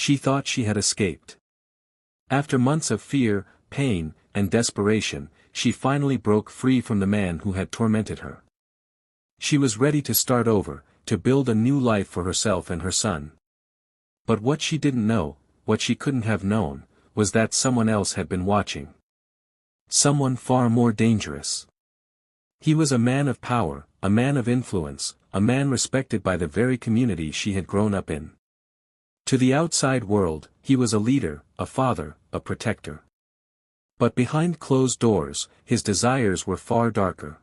She thought she had escaped. After months of fear, pain, and desperation, she finally broke free from the man who had tormented her. She was ready to start over, to build a new life for herself and her son. But what she didn't know, what she couldn't have known, was that someone else had been watching. Someone far more dangerous. He was a man of power, a man of influence, a man respected by the very community she had grown up in. To the outside world, he was a leader, a father, a protector. But behind closed doors, his desires were far darker.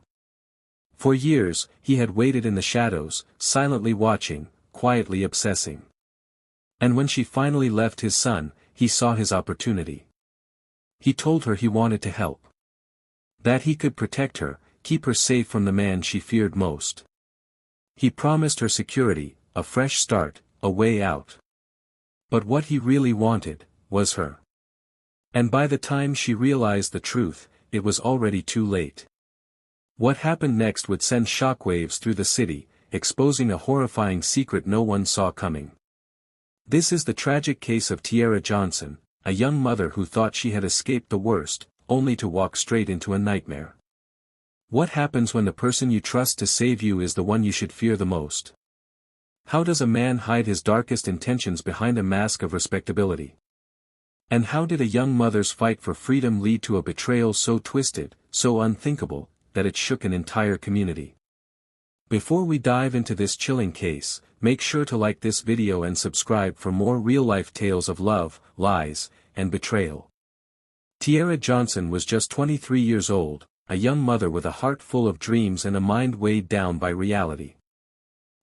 For years, he had waited in the shadows, silently watching, quietly obsessing. And when she finally left his son, he saw his opportunity. He told her he wanted to help. That he could protect her, keep her safe from the man she feared most. He promised her security, a fresh start, a way out. But what he really wanted, was her. And by the time she realized the truth, it was already too late. What happened next would send shockwaves through the city, exposing a horrifying secret no one saw coming. This is the tragic case of Tiara Johnson, a young mother who thought she had escaped the worst, only to walk straight into a nightmare. What happens when the person you trust to save you is the one you should fear the most? How does a man hide his darkest intentions behind a mask of respectability? And how did a young mother's fight for freedom lead to a betrayal so twisted, so unthinkable, that it shook an entire community? Before we dive into this chilling case, make sure to like this video and subscribe for more real-life tales of love, lies, and betrayal. Tiara Johnson was just 23 years old, a young mother with a heart full of dreams and a mind weighed down by reality.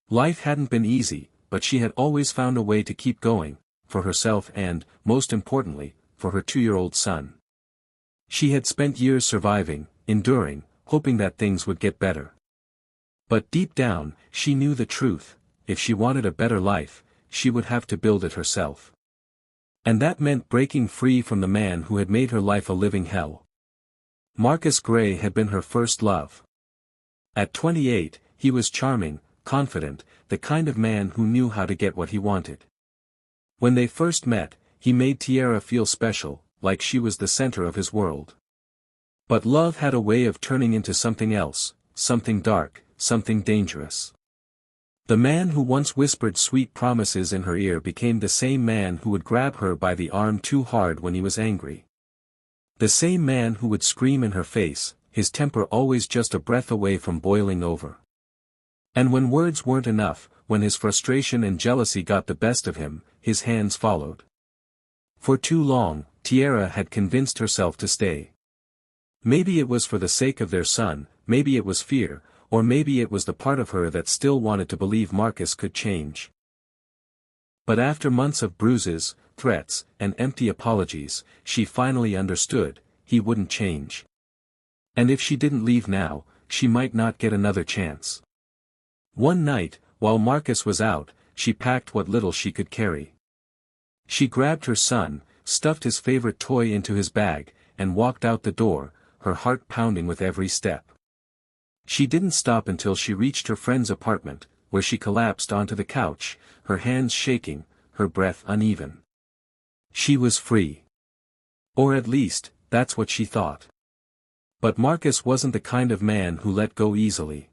Life hadn't been easy, but she had always found a way to keep going, for herself and, most importantly, for her 2-year-old son. She had spent years surviving, enduring, hoping that things would get better. But deep down, she knew the truth: if she wanted a better life, she would have to build it herself. And that meant breaking free from the man who had made her life a living hell. Marcus Gray had been her first love. At 28, he was charming, confident, the kind of man who knew how to get what he wanted. When they first met, he made Tiara feel special, like she was the center of his world. But love had a way of turning into something else, something dark, something dangerous. The man who once whispered sweet promises in her ear became the same man who would grab her by the arm too hard when he was angry. The same man who would scream in her face, his temper always just a breath away from boiling over. And when words weren't enough, when his frustration and jealousy got the best of him, his hands followed. For too long, Tiara had convinced herself to stay. Maybe it was for the sake of their son, maybe it was fear, or maybe it was the part of her that still wanted to believe Marcus could change. But after months of bruises, threats, and empty apologies, she finally understood: he wouldn't change. And if she didn't leave now, she might not get another chance. One night, while Marcus was out, she packed what little she could carry. She grabbed her son, stuffed his favorite toy into his bag, and walked out the door, her heart pounding with every step. She didn't stop until she reached her friend's apartment, where she collapsed onto the couch, her hands shaking, her breath uneven. She was free. Or at least, that's what she thought. But Marcus wasn't the kind of man who let go easily.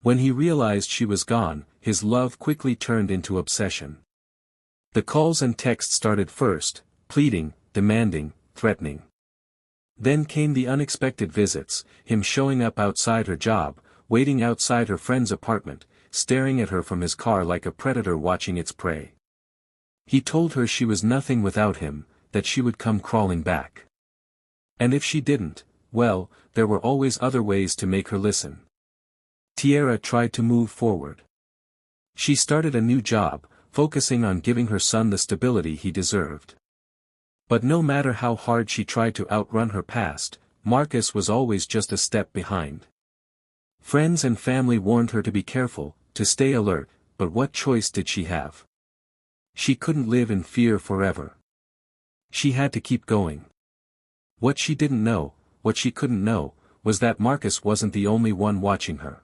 When he realized she was gone, his love quickly turned into obsession. The calls and texts started first, pleading, demanding, threatening. Then came the unexpected visits, him showing up outside her job, waiting outside her friend's apartment, staring at her from his car like a predator watching its prey. He told her she was nothing without him, that she would come crawling back. And if she didn't, well, there were always other ways to make her listen. Tiara tried to move forward. She started a new job, focusing on giving her son the stability he deserved. But no matter how hard she tried to outrun her past, Marcus was always just a step behind. Friends and family warned her to be careful, to stay alert, but what choice did she have? She couldn't live in fear forever. She had to keep going. What she didn't know, what she couldn't know, was that Marcus wasn't the only one watching her.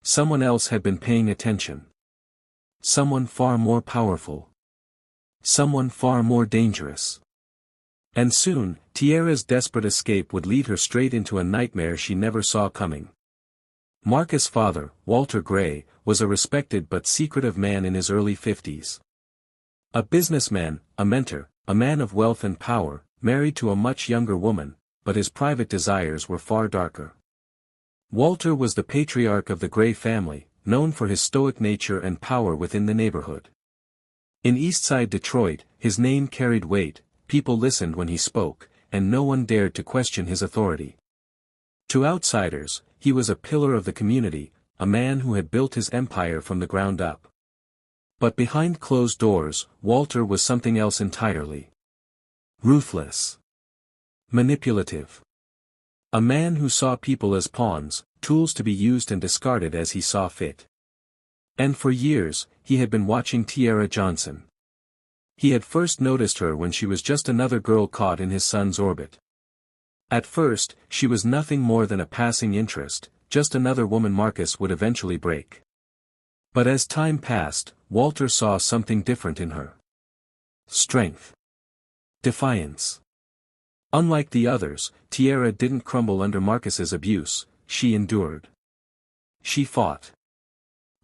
Someone else had been paying attention. Someone far more powerful. Someone far more dangerous. And soon, Tierra's desperate escape would lead her straight into a nightmare she never saw coming. Marcus' father, Walter Gray, was a respected but secretive man in his early 50s. A businessman, a mentor, a man of wealth and power, married to a much younger woman, but his private desires were far darker. Walter was the patriarch of the Gray family, known for his stoic nature and power within the neighborhood. In Eastside Detroit, his name carried weight, people listened when he spoke, and no one dared to question his authority. To outsiders, he was a pillar of the community, a man who had built his empire from the ground up. But behind closed doors, Walter was something else entirely. Ruthless. Manipulative. A man who saw people as pawns, tools to be used and discarded as he saw fit. And for years, he had been watching Tierra Johnson. He had first noticed her when she was just another girl caught in his son's orbit. At first, she was nothing more than a passing interest, just another woman Marcus would eventually break. But as time passed, Walter saw something different in her. Strength. Defiance. Unlike the others, Tierra didn't crumble under Marcus's abuse, she endured. She fought.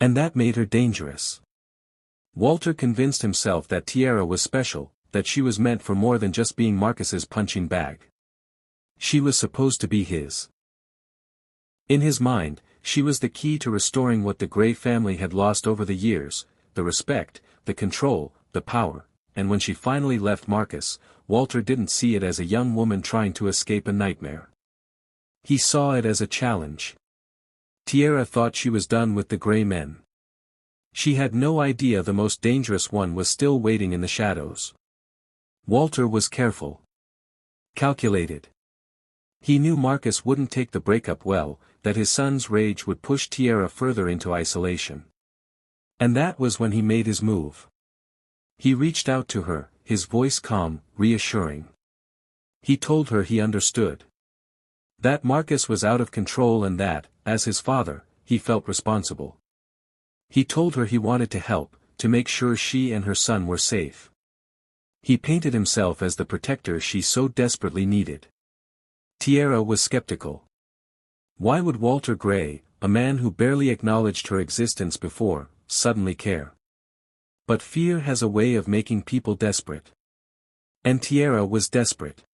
And that made her dangerous. Walter convinced himself that Tierra was special, that she was meant for more than just being Marcus's punching bag. She was supposed to be his. In his mind, she was the key to restoring what the Gray family had lost over the years, the respect, the control, the power, and when she finally left Marcus, Walter didn't see it as a young woman trying to escape a nightmare. He saw it as a challenge. Tierra thought she was done with the Gray men. She had no idea the most dangerous one was still waiting in the shadows. Walter was careful. Calculated. He knew Marcus wouldn't take the breakup well, that his son's rage would push Tierra further into isolation. And that was when he made his move. He reached out to her, his voice calm, reassuring. He told her he understood. That Marcus was out of control and that, as his father, he felt responsible. He told her he wanted to help, to make sure she and her son were safe. He painted himself as the protector she so desperately needed. Tierra was skeptical. Why would Walter Gray, a man who barely acknowledged her existence before, suddenly care? But fear has a way of making people desperate. And Tierra was desperate.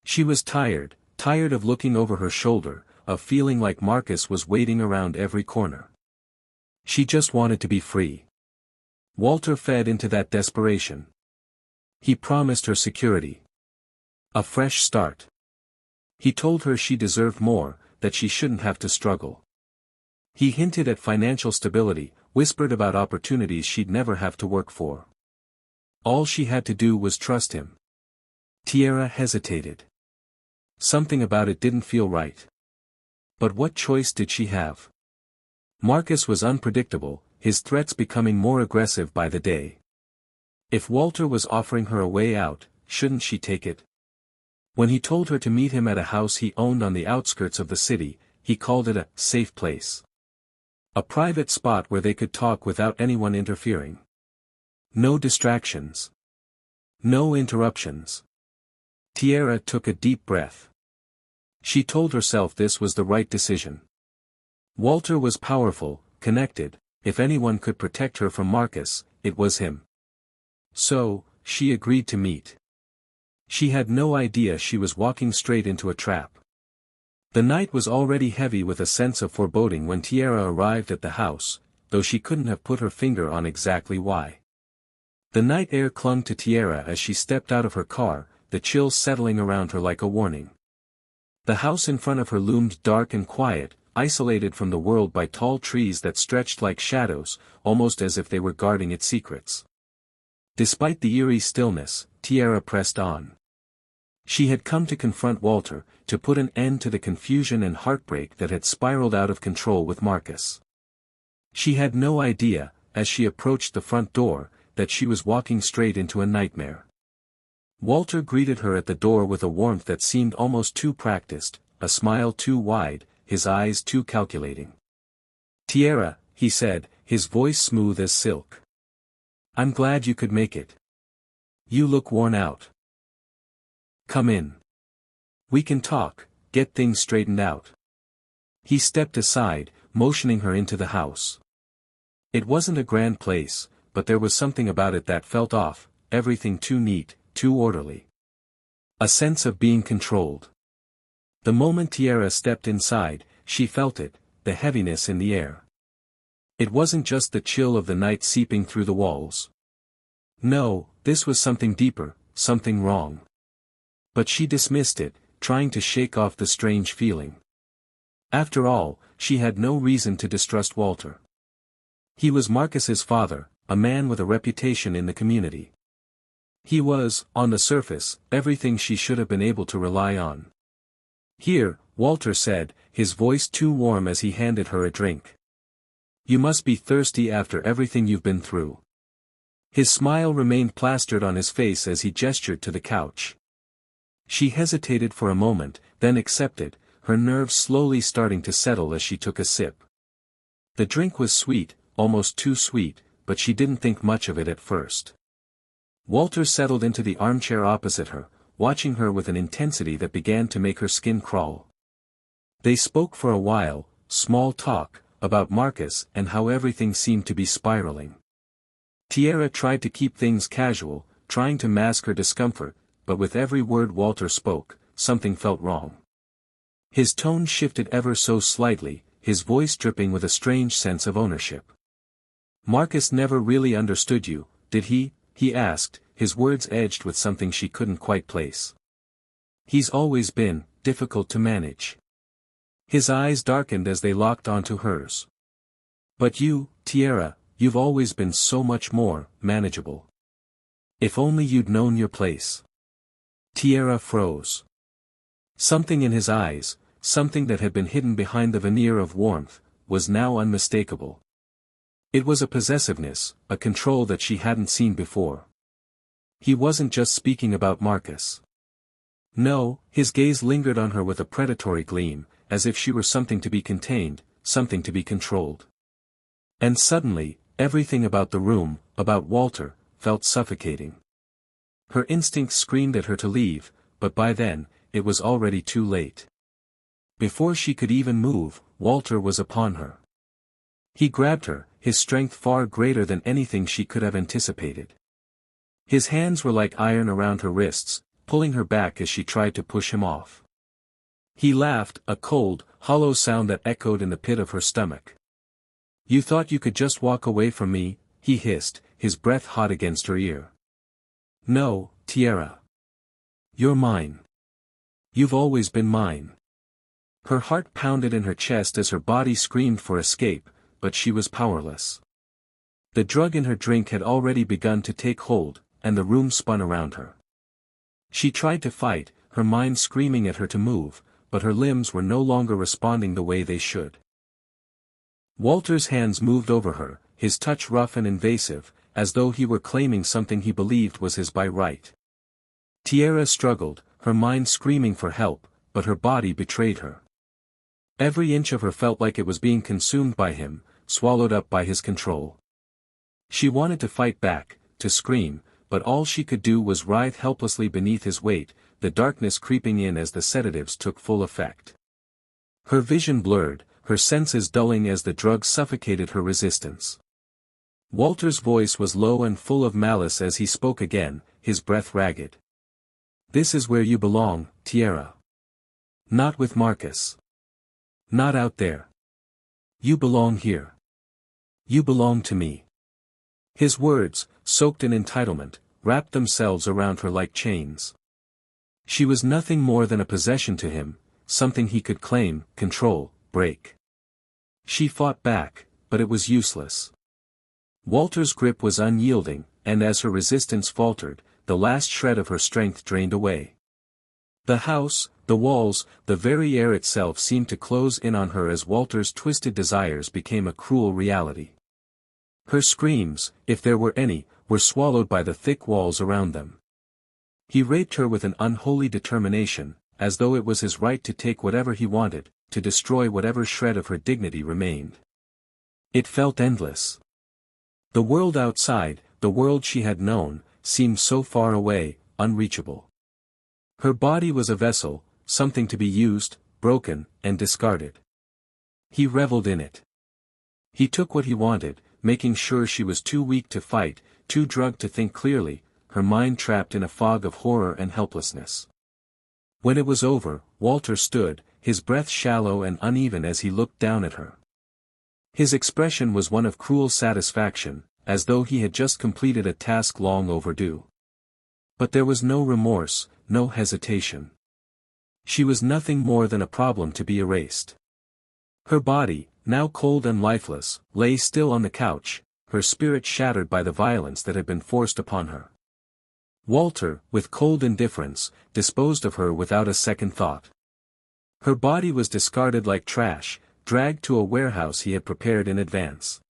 She was tired of looking over her shoulder, of feeling like Marcus was waiting around every corner. She just wanted to be free. Walter fed into that desperation. He promised her security. A fresh start. He told her she deserved more, that she shouldn't have to struggle. He hinted at financial stability, whispered about opportunities she'd never have to work for. All she had to do was trust him. Tierra hesitated. Something about it didn't feel right. But what choice did she have? Marcus was unpredictable, his threats becoming more aggressive by the day. If Walter was offering her a way out, shouldn't she take it? When he told her to meet him at a house he owned on the outskirts of the city, he called it a safe place. A private spot where they could talk without anyone interfering. No distractions. No interruptions. Tierra took a deep breath. She told herself this was the right decision. Walter was powerful, connected, if anyone could protect her from Marcus, it was him. So, she agreed to meet. She had no idea she was walking straight into a trap. The night was already heavy with a sense of foreboding when Tierra arrived at the house, though she couldn't have put her finger on exactly why. The night air clung to Tierra as she stepped out of her car, the chill settling around her like a warning. The house in front of her loomed dark and quiet, isolated from the world by tall trees that stretched like shadows, almost as if they were guarding its secrets. Despite the eerie stillness, Tierra pressed on. She had come to confront Walter, to put an end to the confusion and heartbreak that had spiraled out of control with Marcus. She had no idea, as she approached the front door, that she was walking straight into a nightmare. Walter greeted her at the door with a warmth that seemed almost too practiced, a smile too wide, his eyes too calculating. "Tierra," he said, his voice smooth as silk. "I'm glad you could make it. You look worn out. Come in. We can talk, get things straightened out. He stepped aside, motioning her into the house. It wasn't a grand place, but there was something about it that felt off, everything too neat, too orderly. A sense of being controlled. The moment Tierra stepped inside, she felt it, the heaviness in the air. It wasn't just the chill of the night seeping through the walls. No, this was something deeper, something wrong. But she dismissed it, trying to shake off the strange feeling. After all, she had no reason to distrust Walter. He was Marcus's father, a man with a reputation in the community. He was, on the surface, everything she should have been able to rely on. Here, Walter said, his voice too warm as he handed her a drink. You must be thirsty after everything you've been through. His smile remained plastered on his face as he gestured to the couch. She hesitated for a moment, then accepted, her nerves slowly starting to settle as she took a sip. The drink was sweet, almost too sweet, but she didn't think much of it at first. Walter settled into the armchair opposite her, watching her with an intensity that began to make her skin crawl. They spoke for a while, small talk, about Marcus and how everything seemed to be spiraling. Tierra tried to keep things casual, trying to mask her discomfort, but with every word Walter spoke, something felt wrong. His tone shifted ever so slightly, his voice dripping with a strange sense of ownership. Marcus never really understood you, did he? He asked, his words edged with something she couldn't quite place. He's always been difficult to manage. His eyes darkened as they locked onto hers. But you, Tierra, you've always been so much more manageable. If only you'd known your place. Tierra froze. Something in his eyes, something that had been hidden behind the veneer of warmth, was now unmistakable. It was a possessiveness, a control that she hadn't seen before. He wasn't just speaking about Marcus. No, his gaze lingered on her with a predatory gleam, as if she were something to be contained, something to be controlled. And suddenly, everything about the room, about Walter, felt suffocating. Her instincts screamed at her to leave, but by then, it was already too late. Before she could even move, Walter was upon her. He grabbed her, his strength far greater than anything she could have anticipated. His hands were like iron around her wrists, pulling her back as she tried to push him off. He laughed, a cold, hollow sound that echoed in the pit of her stomach. You thought you could just walk away from me, he hissed, his breath hot against her ear. No, Tierra. You're mine. You've always been mine. Her heart pounded in her chest as her body screamed for escape, but she was powerless. The drug in her drink had already begun to take hold, and the room spun around her. She tried to fight, her mind screaming at her to move, but her limbs were no longer responding the way they should. Walter's hands moved over her, his touch rough and invasive, as though he were claiming something he believed was his by right. Tierra struggled, her mind screaming for help, but her body betrayed her. Every inch of her felt like it was being consumed by him, swallowed up by his control. She wanted to fight back, to scream, but all she could do was writhe helplessly beneath his weight, the darkness creeping in as the sedatives took full effect. Her vision blurred, her senses dulling as the drug suffocated her resistance. Walter's voice was low and full of malice as he spoke again, his breath ragged. This is where you belong, Tierra. Not with Marcus. Not out there. You belong here. You belong to me. His words, soaked in entitlement, wrapped themselves around her like chains. She was nothing more than a possession to him, something he could claim, control, break. She fought back, but it was useless. Walter's grip was unyielding, and as her resistance faltered, the last shred of her strength drained away. The house, the walls, the very air itself seemed to close in on her as Walter's twisted desires became a cruel reality. Her screams, if there were any, were swallowed by the thick walls around them. He raped her with an unholy determination, as though it was his right to take whatever he wanted, to destroy whatever shred of her dignity remained. It felt endless. The world outside, the world she had known, seemed so far away, unreachable. Her body was a vessel, something to be used, broken, and discarded. He reveled in it. He took what he wanted, making sure she was too weak to fight, too drugged to think clearly, her mind trapped in a fog of horror and helplessness. When it was over, Walter stood, his breath shallow and uneven as he looked down at her. His expression was one of cruel satisfaction, as though he had just completed a task long overdue. But there was no remorse, no hesitation. She was nothing more than a problem to be erased. Her body, now cold and lifeless, lay still on the couch, her spirit shattered by the violence that had been forced upon her. Walter, with cold indifference, disposed of her without a second thought. Her body was discarded like trash, dragged to a warehouse he had prepared in advance.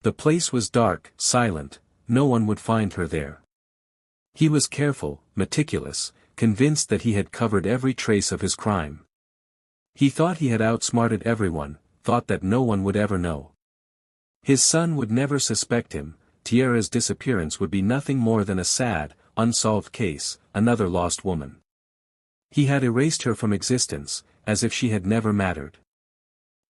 The place was dark, silent, no one would find her there. He was careful, meticulous, convinced that he had covered every trace of his crime. He thought he had outsmarted everyone, thought that no one would ever know. His son would never suspect him, Tiara's disappearance would be nothing more than a sad, unsolved case, another lost woman. He had erased her from existence, as if she had never mattered.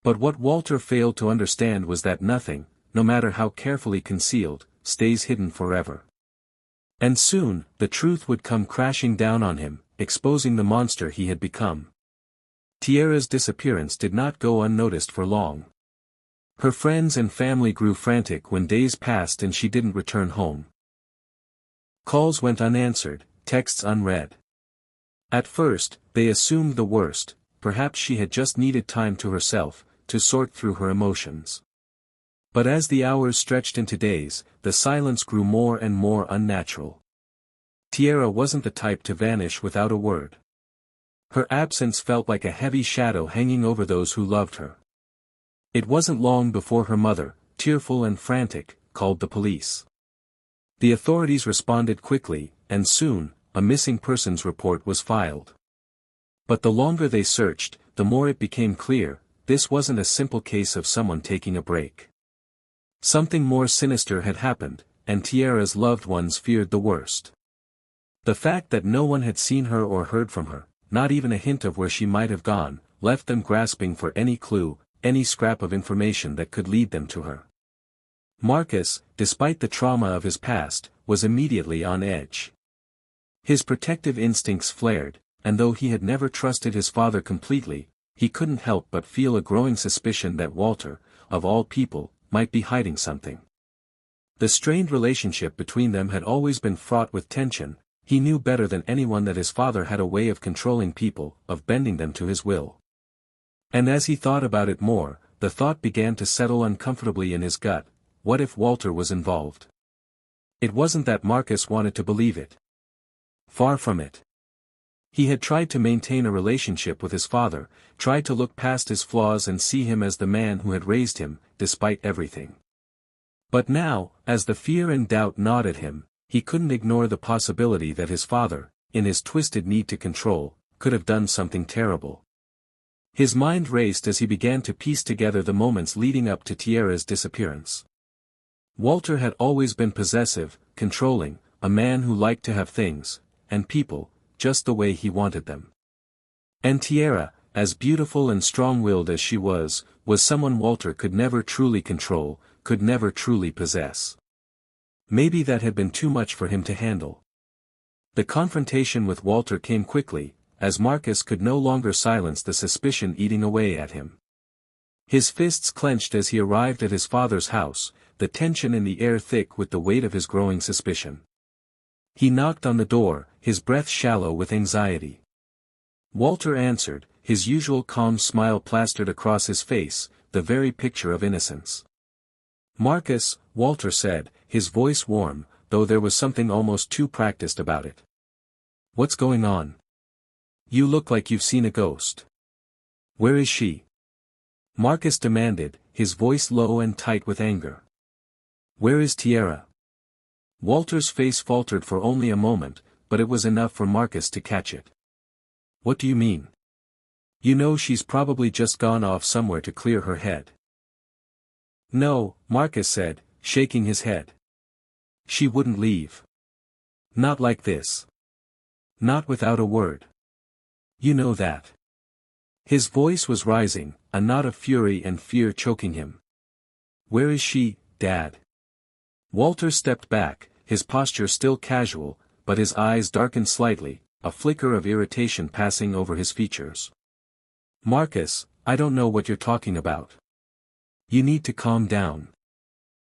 But what Walter failed to understand was that nothing, no matter how carefully concealed, stays hidden forever. And soon, the truth would come crashing down on him, exposing the monster he had become. Tiara's disappearance did not go unnoticed for long. Her friends and family grew frantic when days passed and she didn't return home. Calls went unanswered, texts unread. At first, they assumed the worst, perhaps she had just needed time to herself, to sort through her emotions. But as the hours stretched into days, the silence grew more and more unnatural. Tiara wasn't the type to vanish without a word. Her absence felt like a heavy shadow hanging over those who loved her. It wasn't long before her mother, tearful and frantic, called the police. The authorities responded quickly, and soon, a missing persons report was filed. But the longer they searched, the more it became clear, this wasn't a simple case of someone taking a break. Something more sinister had happened, and Tiara's loved ones feared the worst. The fact that no one had seen her or heard from her, not even a hint of where she might have gone, left them grasping for any clue, any scrap of information that could lead them to her. Marcus, despite the trauma of his past, was immediately on edge. His protective instincts flared, and though he had never trusted his father completely, he couldn't help but feel a growing suspicion that Walter, of all people, might be hiding something. The strained relationship between them had always been fraught with tension. He knew better than anyone that his father had a way of controlling people, of bending them to his will. And as he thought about it more, the thought began to settle uncomfortably in his gut, what if Walter was involved? It wasn't that Marcus wanted to believe it. Far from it. He had tried to maintain a relationship with his father, tried to look past his flaws and see him as the man who had raised him, despite everything. But now, as the fear and doubt gnawed at him, he couldn't ignore the possibility that his father, in his twisted need to control, could have done something terrible. His mind raced as he began to piece together the moments leading up to Tiara's disappearance. Walter had always been possessive, controlling, a man who liked to have things, and people, just the way he wanted them. And Tiara, as beautiful and strong-willed as she was someone Walter could never truly control, could never truly possess. Maybe that had been too much for him to handle. The confrontation with Walter came quickly, as Marcus could no longer silence the suspicion eating away at him. His fists clenched as he arrived at his father's house, the tension in the air thick with the weight of his growing suspicion. He knocked on the door, his breath shallow with anxiety. Walter answered, his usual calm smile plastered across his face, the very picture of innocence. "Marcus," Walter said, his voice warm, though there was something almost too practiced about it. "What's going on? You look like you've seen a ghost. Where is she?" Marcus demanded, his voice low and tight with anger. "Where is Tiara?" Walter's face faltered for only a moment, but it was enough for Marcus to catch it. "What do you mean? You know she's probably just gone off somewhere to clear her head." "No," Marcus said, shaking his head. "She wouldn't leave. Not like this. Not without a word. You know that. His voice was rising, a knot of fury and fear choking him. Where is she, Dad? Walter stepped back, his posture still casual, but his eyes darkened slightly, a flicker of irritation passing over his features. Marcus, I don't know what you're talking about. You need to calm down.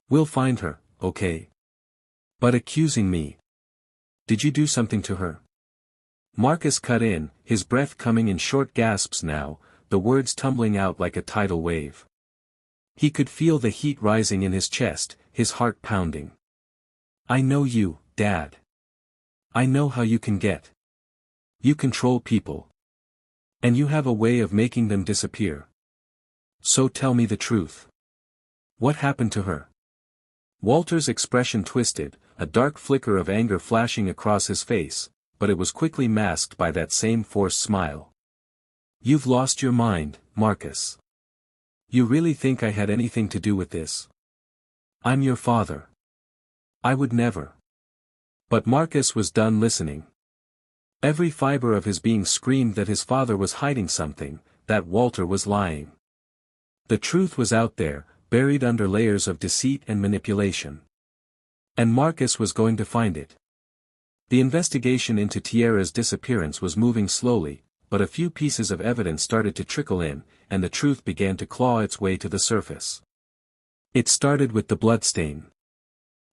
We'll find her, okay? But accusing me. Did you do something to her? Marcus cut in, his breath coming in short gasps now, the words tumbling out like a tidal wave. He could feel the heat rising in his chest, his heart pounding. I know you, Dad. I know how you can get. You control people. And you have a way of making them disappear. So tell me the truth. What happened to her? Walter's expression twisted, a dark flicker of anger flashing across his face, but it was quickly masked by that same forced smile. You've lost your mind, Marcus. You really think I had anything to do with this? I'm your father. I would never. But Marcus was done listening. Every fiber of his being screamed that his father was hiding something, that Walter was lying. The truth was out there, buried under layers of deceit and manipulation. And Marcus was going to find it. The investigation into Tierra's disappearance was moving slowly, but a few pieces of evidence started to trickle in, and the truth began to claw its way to the surface. It started with the bloodstain.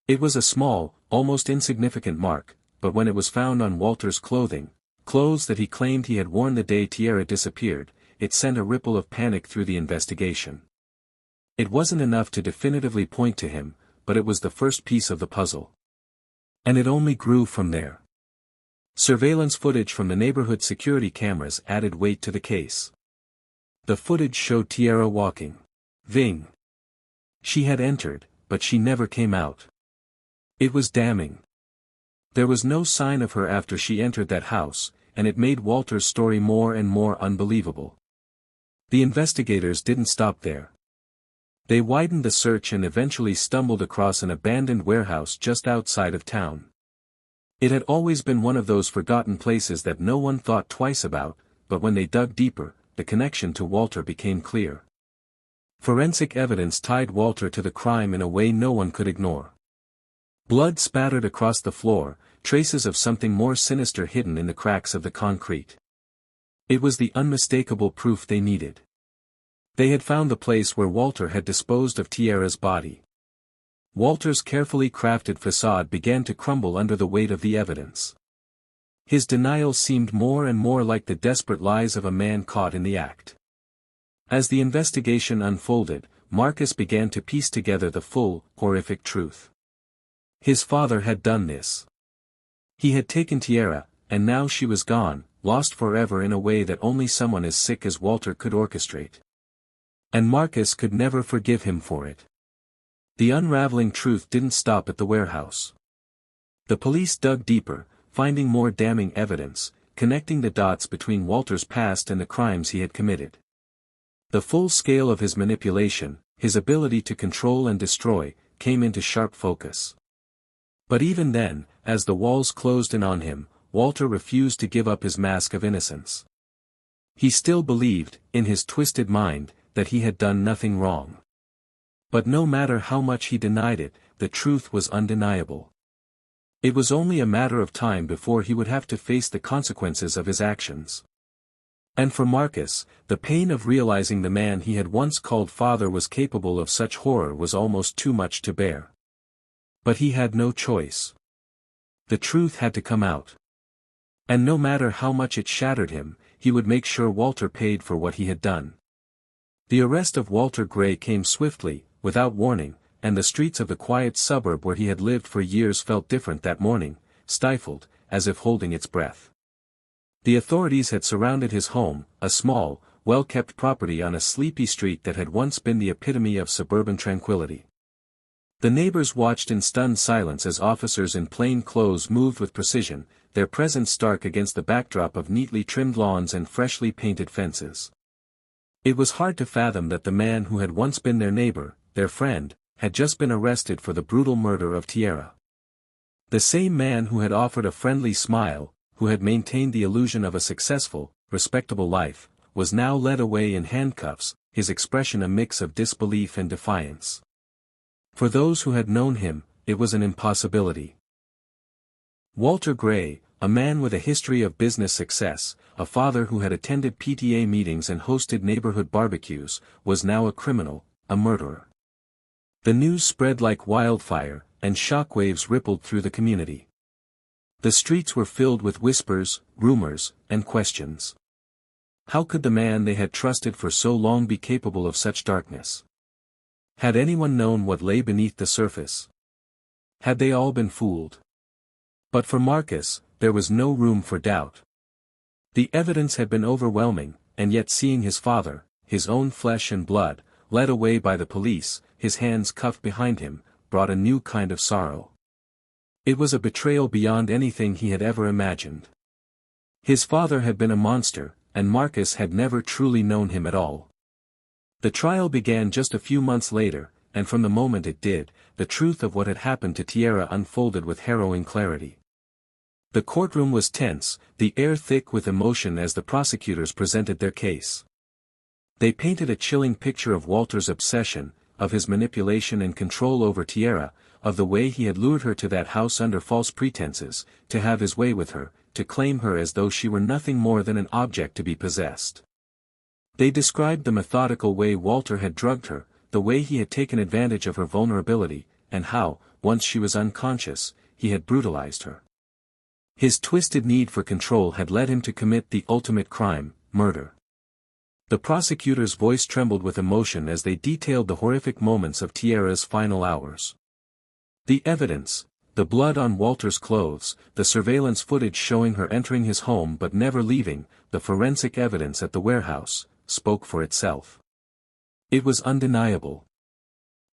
It was a small, almost insignificant mark, but when it was found on Walter's clothing, clothes that he claimed he had worn the day Tierra disappeared, it sent a ripple of panic through the investigation. It wasn't enough to definitively point to him, but it was the first piece of the puzzle. And it only grew from there. Surveillance footage from the neighborhood security cameras added weight to the case. The footage showed Tierra walking. Ving. She had entered, but she never came out. It was damning. There was no sign of her after she entered that house, and it made Walter's story more and more unbelievable. The investigators didn't stop there. They widened the search and eventually stumbled across an abandoned warehouse just outside of town. It had always been one of those forgotten places that no one thought twice about, but when they dug deeper, the connection to Walter became clear. Forensic evidence tied Walter to the crime in a way no one could ignore. Blood spattered across the floor, traces of something more sinister hidden in the cracks of the concrete. It was the unmistakable proof they needed. They had found the place where Walter had disposed of Tierra's body. Walter's carefully crafted facade began to crumble under the weight of the evidence. His denial seemed more and more like the desperate lies of a man caught in the act. As the investigation unfolded, Marcus began to piece together the full, horrific truth. His father had done this. He had taken Tierra, and now she was gone, lost forever in a way that only someone as sick as Walter could orchestrate. And Marcus could never forgive him for it. The unraveling truth didn't stop at the warehouse. The police dug deeper, finding more damning evidence, connecting the dots between Walter's past and the crimes he had committed. The full scale of his manipulation, his ability to control and destroy, came into sharp focus. But even then, as the walls closed in on him, Walter refused to give up his mask of innocence. He still believed, in his twisted mind, that he had done nothing wrong. But no matter how much he denied it, the truth was undeniable. It was only a matter of time before he would have to face the consequences of his actions. And for Marcus, the pain of realizing the man he had once called father was capable of such horror was almost too much to bear. But he had no choice. The truth had to come out. And no matter how much it shattered him, he would make sure Walter paid for what he had done. The arrest of Walter Gray came swiftly, without warning, and the streets of the quiet suburb where he had lived for years felt different that morning, stifled, as if holding its breath. The authorities had surrounded his home, a small, well-kept property on a sleepy street that had once been the epitome of suburban tranquility. The neighbors watched in stunned silence as officers in plain clothes moved with precision, their presence stark against the backdrop of neatly trimmed lawns and freshly painted fences. It was hard to fathom that the man who had once been their neighbor, their friend, had just been arrested for the brutal murder of Tierra. The same man who had offered a friendly smile, who had maintained the illusion of a successful, respectable life, was now led away in handcuffs, his expression a mix of disbelief and defiance. For those who had known him, it was an impossibility. Walter Gray, a man with a history of business success, a father who had attended PTA meetings and hosted neighborhood barbecues, was now a criminal, a murderer. The news spread like wildfire, and shockwaves rippled through the community. The streets were filled with whispers, rumors, and questions. How could the man they had trusted for so long be capable of such darkness? Had anyone known what lay beneath the surface? Had they all been fooled? But for Marcus, there was no room for doubt. The evidence had been overwhelming, and yet seeing his father, his own flesh and blood, led away by the police, his hands cuffed behind him, brought a new kind of sorrow. It was a betrayal beyond anything he had ever imagined. His father had been a monster, and Marcus had never truly known him at all. The trial began just a few months later, and from the moment it did, the truth of what had happened to Tierra unfolded with harrowing clarity. The courtroom was tense, the air thick with emotion as the prosecutors presented their case. They painted a chilling picture of Walter's obsession, of his manipulation and control over Tierra, of the way he had lured her to that house under false pretenses, to have his way with her, to claim her as though she were nothing more than an object to be possessed. They described the methodical way Walter had drugged her, the way he had taken advantage of her vulnerability, and how, once she was unconscious, he had brutalized her. His twisted need for control had led him to commit the ultimate crime, murder. The prosecutor's voice trembled with emotion as they detailed the horrific moments of Tierra's final hours. The evidence, the blood on Walter's clothes, the surveillance footage showing her entering his home but never leaving, the forensic evidence at the warehouse, spoke for itself. It was undeniable.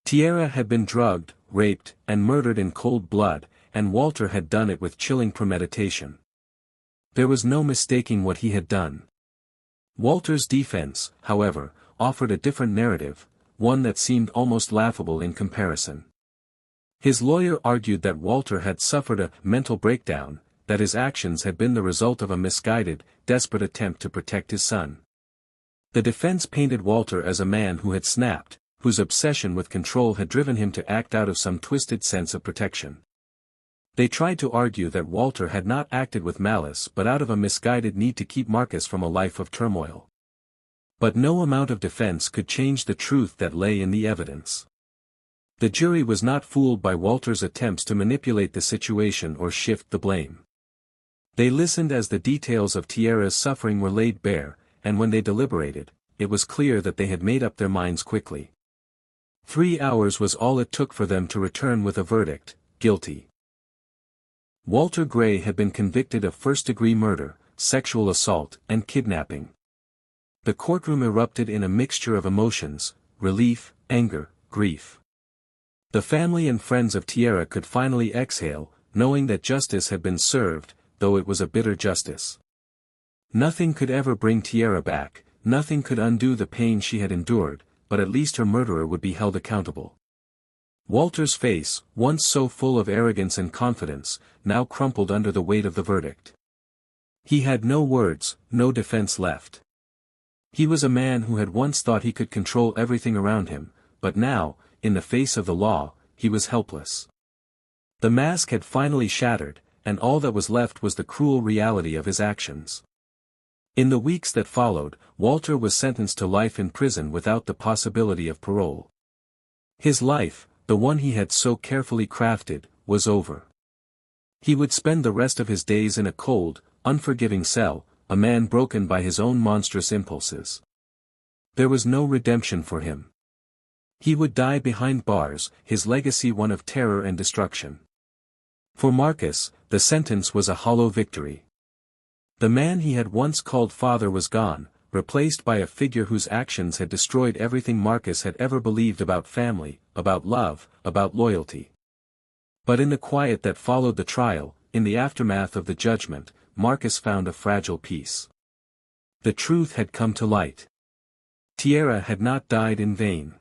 Tierra had been drugged, raped, and murdered in cold blood, and Walter had done it with chilling premeditation. There was no mistaking what he had done. Walter's defense, however, offered a different narrative, one that seemed almost laughable in comparison. His lawyer argued that Walter had suffered a mental breakdown, that his actions had been the result of a misguided, desperate attempt to protect his son. The defense painted Walter as a man who had snapped, whose obsession with control had driven him to act out of some twisted sense of protection. They tried to argue that Walter had not acted with malice but out of a misguided need to keep Marcus from a life of turmoil. But no amount of defense could change the truth that lay in the evidence. The jury was not fooled by Walter's attempts to manipulate the situation or shift the blame. They listened as the details of Tierra's suffering were laid bare, and when they deliberated, it was clear that they had made up their minds quickly. 3 hours was all it took for them to return with a verdict, guilty. Walter Gray had been convicted of first-degree murder, sexual assault, and kidnapping. The courtroom erupted in a mixture of emotions, relief, anger, grief. The family and friends of Tierra could finally exhale, knowing that justice had been served, though it was a bitter justice. Nothing could ever bring Tierra back, nothing could undo the pain she had endured, but at least her murderer would be held accountable. Walter's face, once so full of arrogance and confidence, now crumpled under the weight of the verdict. He had no words, no defense left. He was a man who had once thought he could control everything around him, but now, in the face of the law, he was helpless. The mask had finally shattered, and all that was left was the cruel reality of his actions. In the weeks that followed, Walter was sentenced to life in prison without the possibility of parole. His life, the one he had so carefully crafted, was over. He would spend the rest of his days in a cold, unforgiving cell, a man broken by his own monstrous impulses. There was no redemption for him. He would die behind bars, his legacy one of terror and destruction. For Marcus, the sentence was a hollow victory. The man he had once called father was gone, replaced by a figure whose actions had destroyed everything Marcus had ever believed about family, about love, about loyalty. But in the quiet that followed the trial, in the aftermath of the judgment, Marcus found a fragile peace. The truth had come to light. Tierra had not died in vain.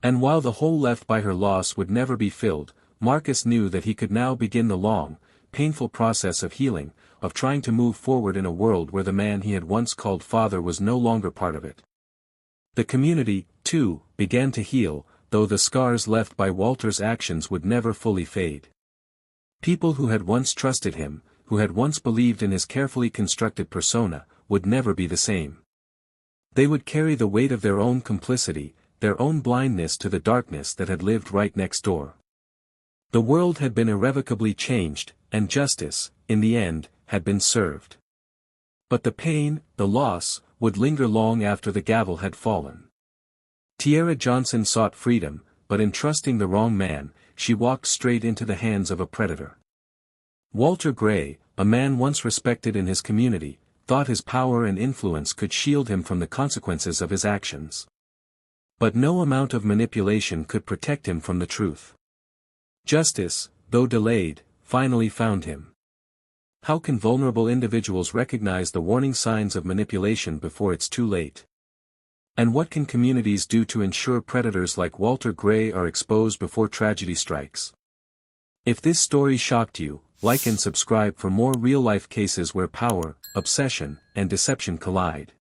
And while the hole left by her loss would never be filled, Marcus knew that he could now begin the long, painful process of healing, of trying to move forward in a world where the man he had once called father was no longer part of it. The community, too, began to heal, though the scars left by Walter's actions would never fully fade. People who had once trusted him, who had once believed in his carefully constructed persona, would never be the same. They would carry the weight of their own complicity, their own blindness to the darkness that had lived right next door. The world had been irrevocably changed, and justice, in the end, had been served. But the pain, the loss, would linger long after the gavel had fallen. Tierra Johnson sought freedom, but in trusting the wrong man, she walked straight into the hands of a predator. Walter Gray, a man once respected in his community, thought his power and influence could shield him from the consequences of his actions. But no amount of manipulation could protect him from the truth. Justice, though delayed, finally found him. How can vulnerable individuals recognize the warning signs of manipulation before it's too late? And what can communities do to ensure predators like Walter Gray are exposed before tragedy strikes? If this story shocked you, like and subscribe for more real-life cases where power, obsession, and deception collide.